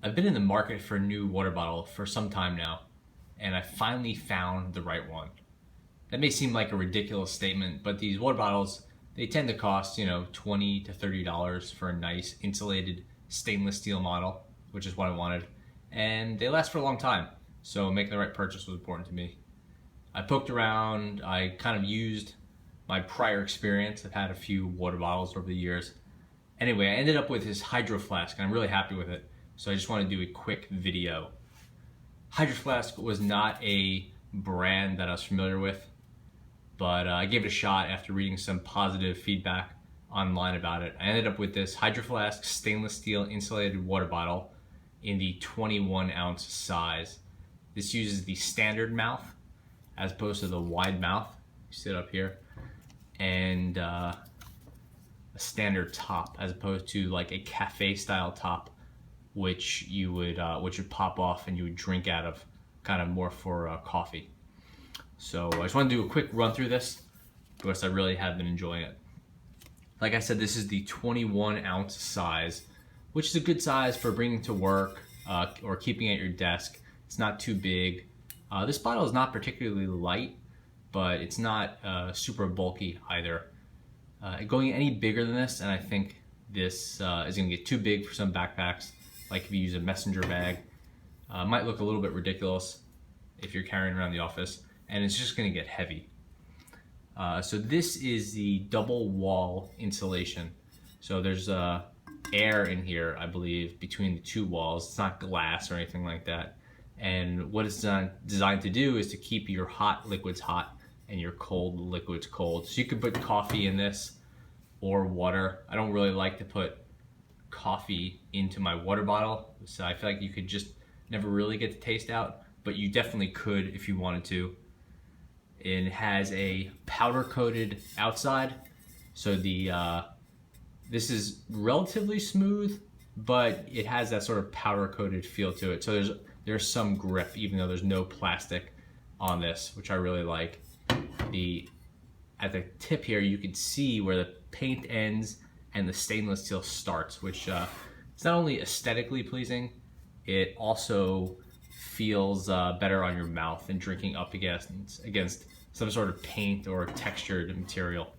I've been in the market for a new water bottle for some time now, and I finally found the right one. That may seem like a ridiculous statement, but these water bottles, they tend to cost, $20 to $30 for a nice insulated stainless steel model, which is what I wanted. And they last for a long time, so making the right purchase was important to me. I poked around, I kind of used my prior experience. I've had a few water bottles over the years. Anyway, I ended up with this Hydro Flask, and I'm really happy with it. So I just want to do a quick video. Hydro Flask was not a brand that I was familiar with, but I gave it a shot after reading some positive feedback online about it. I ended up with this Hydro Flask stainless steel insulated water bottle in the 21-ounce size. This uses the standard mouth as opposed to the wide mouth. You see it up here. And a standard top as opposed to like a cafe style top, which would pop off and you would drink out of, kind of more for coffee. So I just want to do a quick run through this because I really have been enjoying it. Like I said, this is the 21-ounce size, which is a good size for bringing to work or keeping at your desk. It's not too big. This bottle is not particularly light, but it's not super bulky either. Going any bigger than this, and I think this is going to get too big for some backpacks, like if you use a messenger bag. Might look a little bit ridiculous if you're carrying around the office, and it's just going to get heavy. So this is the double wall insulation. So there's air in here, I believe, between the two walls. It's not glass or anything like that. And what it's designed to do is to keep your hot liquids hot and your cold liquids cold. So you could put coffee in this or water. I don't really like to put coffee into my water bottle, so I feel like you could just never really get the taste out, but you definitely could if you wanted to. It has a powder coated outside, so this is relatively smooth, but it has that sort of powder coated feel to it. So there's some grip, even though there's no plastic on this, which I really like. At the tip here, you can see where the paint ends and the stainless steel starts, which it's not only aesthetically pleasing, it also feels better on your mouth than drinking up against some sort of paint or textured material.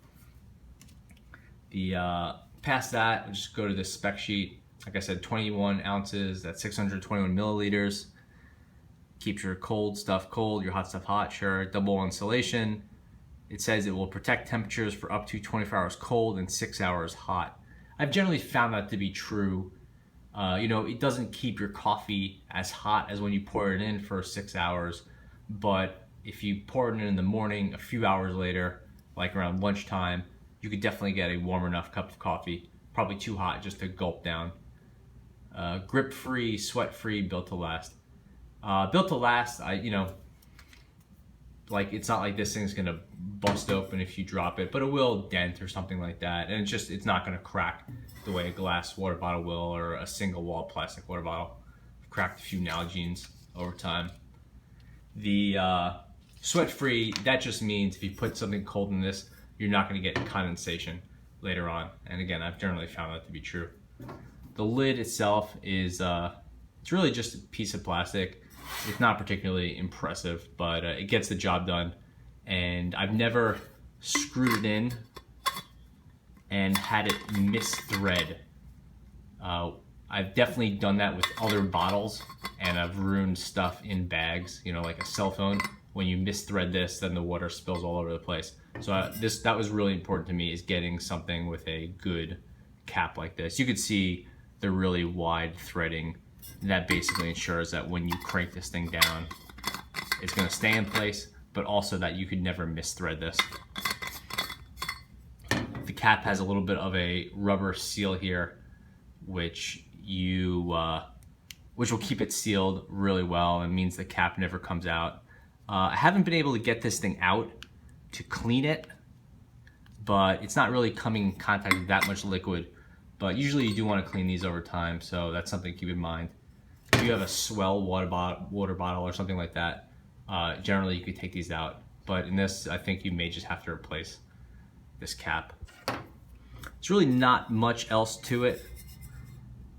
Past that, we'll just go to this spec sheet. Like I said, 21 ounces, that's 621 milliliters. Keeps your cold stuff cold, your hot stuff hot, sure. Double wall insulation. It says it will protect temperatures for up to 24 hours cold and 6 hours hot. I've generally found that to be true. It doesn't keep your coffee as hot as when you pour it in for 6 hours, but if you pour it in the morning, a few hours later, like around lunchtime, you could definitely get a warm enough cup of coffee, probably too hot just to gulp down. Grip-free, sweat-free, built to last. Built to last, it's not like this thing's gonna bust open if you drop it, but it will dent or something like that, and it's not gonna crack the way a glass water bottle will or a single wall plastic water bottle. I've cracked a few Nalgenes over time. The sweat-free, that just means if you put something cold in this, you're not gonna get condensation later on, and again, I've generally found that to be true. The lid itself is it's really just a piece of plastic. It's not particularly impressive, but it gets the job done. And I've never screwed it in and had it misthread. I've definitely done that with other bottles, and I've ruined stuff in bags, like a cell phone. When you misthread this, then the water spills all over the place. So that was really important to me, is getting something with a good cap like this. You could see the really wide threading. That basically ensures that when you crank this thing down, it's going to stay in place, but also that you could never misthread this. The cap has a little bit of a rubber seal here, which will keep it sealed really well and means the cap never comes out. I haven't been able to get this thing out to clean it, but it's not really coming in contact with that much liquid. But usually you do want to clean these over time, so that's something to keep in mind. If you have a swell water bottle or something like that, generally you could take these out. But in this, I think you may just have to replace this cap. It's really not much else to it.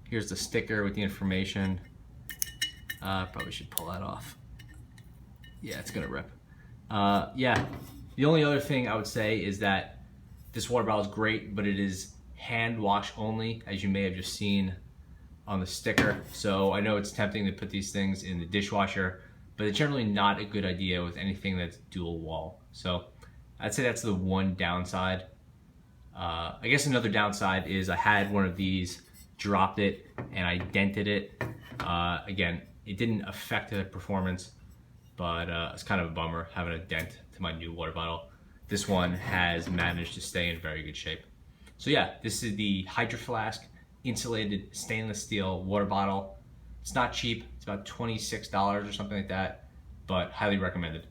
Here's the sticker with the information. Probably should pull that off. Yeah, it's gonna rip. Yeah, the only other thing I would say is that this water bottle is great, but it is hand wash only, as you may have just seen on the sticker. So I know it's tempting to put these things in the dishwasher, but it's generally not a good idea with anything that's dual wall. So I'd say that's the one downside. I guess another downside is I had one of these, dropped it, and I dented it. Again, it didn't affect the performance, but it's kind of a bummer having a dent to my new water bottle. This one has managed to stay in very good shape. So yeah, this is the Hydro Flask insulated stainless steel water bottle. It's not cheap, it's about $26 or something like that, but highly recommended.